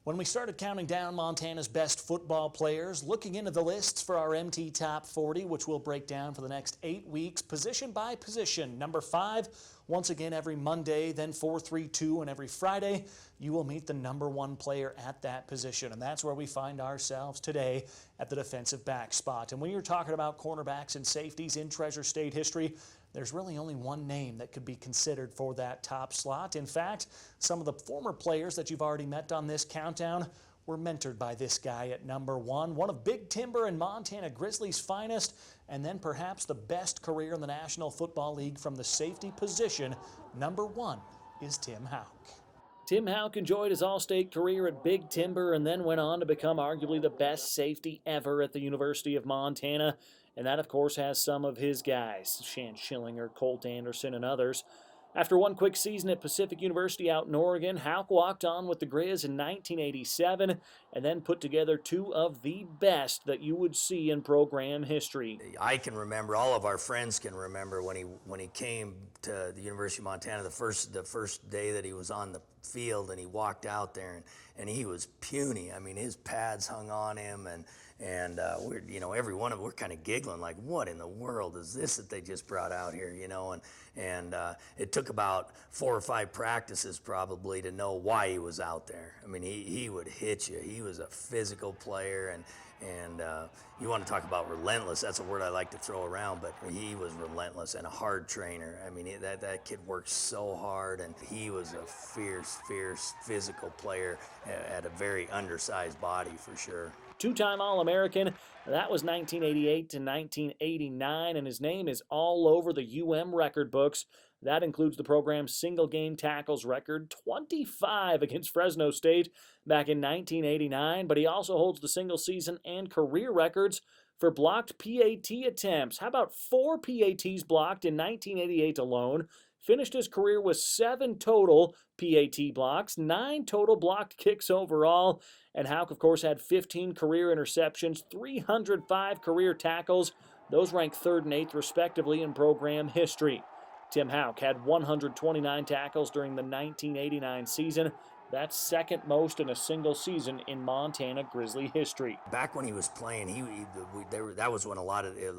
When we started counting down Montana's best football players, looking into the lists for our MT Top 40, which we'll break down for the next 8 weeks, position by position. Number 5, once again every Monday, then 4, 3, 2, and every Friday, you will meet the number 1 player at that position. And that's where we find ourselves today at the defensive back spot. And when you're talking about cornerbacks and safeties in Treasure State history, there's really only one name that could be considered for that top slot. In fact, some of the former players that you've already met on this countdown were mentored by this guy at number 1, one of Big Timber and Montana Grizzlies' finest, and then perhaps the best career in the National Football League from the safety position. Number 1 is Tim Hauck. Tim Hauck enjoyed his All-State career at Big Timber and then went on to become arguably the best safety ever at the University of Montana. And that, of course, has some of his guys, Shan Schillinger, Colt Anderson, and others. After one quick season at Pacific University out in Oregon, Hauck walked on with the Grizz in 1987 and then put together 2 of the best that you would see in program history. I can remember, all of our friends can remember when he came to the University of Montana the first day that he was on the field and he walked out there and he was puny. I mean, his pads hung on him and we're, every one of them, we're kind of giggling like, what in the world is this that they just brought out here, and it took about 4 or 5 practices probably to know why he was out there. I mean, he would hit you. He was a physical player, and you want to talk about relentless, that's a word I like to throw around, but he was relentless and a hard trainer. I mean, that kid worked so hard, and he was a fierce physical player at a very undersized body for sure. 2-time All-American. That was 1988 to 1989, and his name is all over the UM record books. That includes the program's single-game tackles record, 25 against Fresno State back in 1989, but he also holds the single-season and career records for blocked PAT attempts. How about 4 PATs blocked in 1988 alone? Finished his career with 7 total PAT blocks, 9 total blocked kicks overall, and Hauck, of course, had 15 career interceptions, 305 career tackles. Those rank 3rd and 8th, respectively, in program history. Tim Hauck had 129 tackles during the 1989 season. That's 2nd most in a single season in Montana Grizzly history. Back when he was playing, that was when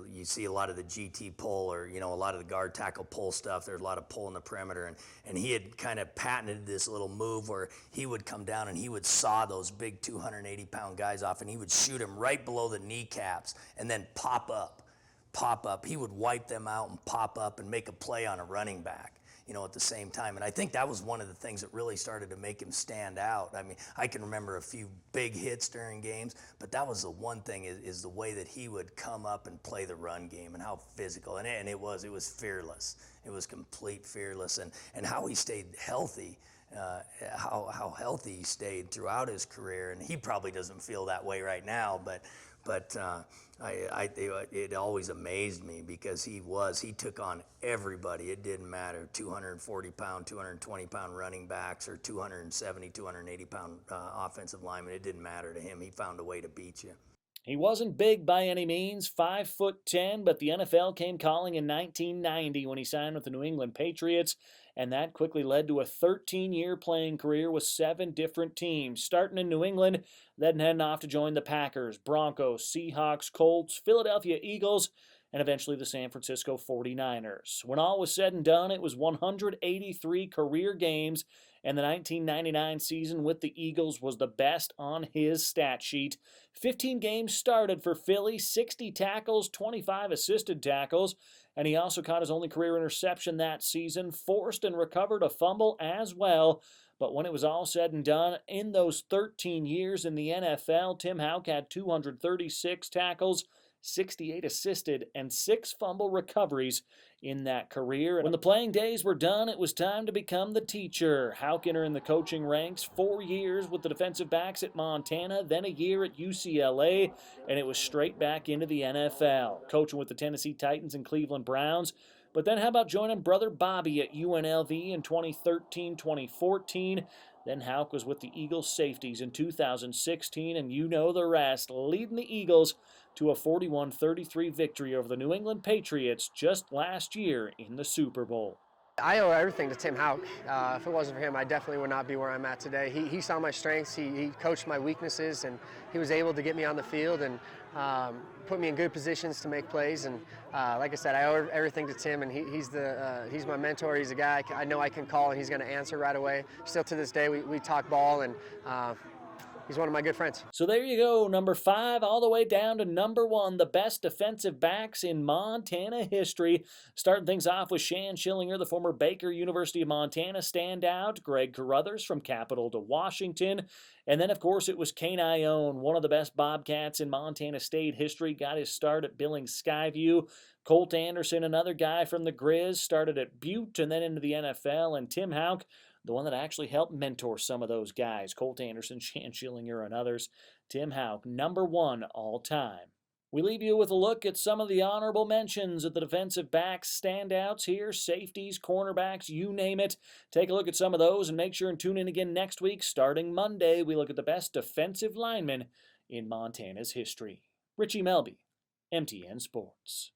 you see a lot of the GT pull, or a lot of the guard tackle pull stuff. There's a lot of pull in the perimeter, and he had kind of patented this little move where he would come down and he would saw those big 280-pound guys off, and he would shoot them right below the kneecaps and then pop up. He would wipe them out and pop up and make a play on a running back, at the same time. And I think that was one of the things that really started to make him stand out. I mean, I can remember a few big hits during games, but that was the one thing is the way that he would come up and play the run game and how physical. And it was fearless. It was complete fearless. And how he stayed healthy. How healthy he stayed throughout his career, and he probably doesn't feel that way right now, but it always amazed me because he took on everybody. It didn't matter, 240-pound, 220-pound running backs or 270, 280-pound offensive linemen. It didn't matter to him. He found a way to beat you. He wasn't big by any means, 5'10", but the NFL came calling in 1990 when he signed with the New England Patriots, and that quickly led to a 13-year playing career with 7 different teams, starting in New England, then heading off to join the Packers, Broncos, Seahawks, Colts, Philadelphia Eagles, and eventually the San Francisco 49ers. When all was said and done, it was 183 career games, and the 1999 season with the Eagles was the best on his stat sheet. 15 games started for Philly, 60 tackles, 25 assisted tackles, and he also caught his only career interception that season, forced and recovered a fumble as well. But when it was all said and done, in those 13 years in the NFL, Tim Hauck had 236 tackles, 68 assisted, and 6 fumble recoveries in that career. When the playing days were done, it was time to become the teacher. Hauck entered in the coaching ranks, 4 years with the defensive backs at Montana, then a year at UCLA, and it was straight back into the NFL, coaching with the Tennessee Titans and Cleveland Browns. But then how about joining brother Bobby at UNLV in 2013-2014? Then Hauck was with the Eagles safeties in 2016, and you know the rest, leading the Eagles to a 41-33 victory over the New England Patriots just last year in the Super Bowl. I owe everything to Tim Hauck. If it wasn't for him, I definitely would not be where I'm at today. He saw my strengths, he coached my weaknesses, and he was able to get me on the field and put me in good positions to make plays. And like I said, I owe everything to Tim, and he's my mentor. He's a guy I know I can call, and he's going to answer right away. Still to this day, we talk ball, and he's one of my good friends. So there you go, number 5 all the way down to number 1, the best defensive backs in Montana history. Starting things off with Shan Schillinger, the former Baker University of Montana standout, Greg Carruthers from Capital to Washington, and then of course it was Kane Ione, one of the best Bobcats in Montana State history, got his start at Billings Skyview. Colt Anderson, another guy from the Grizz, started at Butte and then into the NFL, and Tim Hauck, the one that actually helped mentor some of those guys, Colt Anderson, Shan Schillinger, and others. Tim Hauck, number 1 all time. We leave you with a look at some of the honorable mentions of the defensive backs standouts here, safeties, cornerbacks, you name it. Take a look at some of those and make sure and tune in again next week. Starting Monday, we look at the best defensive linemen in Montana's history. Richie Melby, MTN Sports.